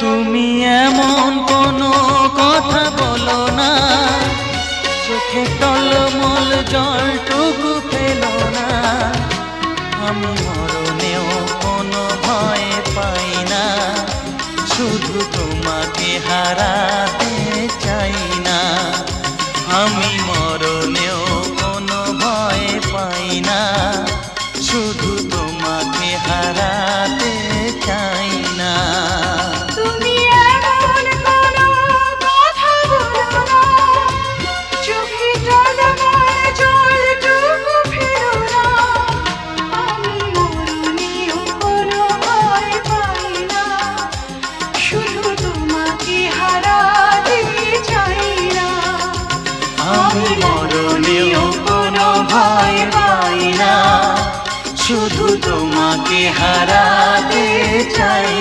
তুমি এমন কোনো কথা বলো না, চোখে টলমল জলটুকু ফেলো না। আমি মরণেও কোনো ভয় পাই না, শুধু তোমাকে হারাতে চাই না। আমি মরণেও কোনো ভয় পাই না, শুধু তোমাকে হারাতে চাই না। তুমি এমন কোনো কথা বলো না, চোখে টলমল জলটুকু ফেলো না। আমি মরণেও কোনো ভয় পাই না, শুধু তোমাকে হারাতে চাই না। আমি মরণেও কোনো ভয় পাই না, শুধু তোমাকে হারাতে চাই।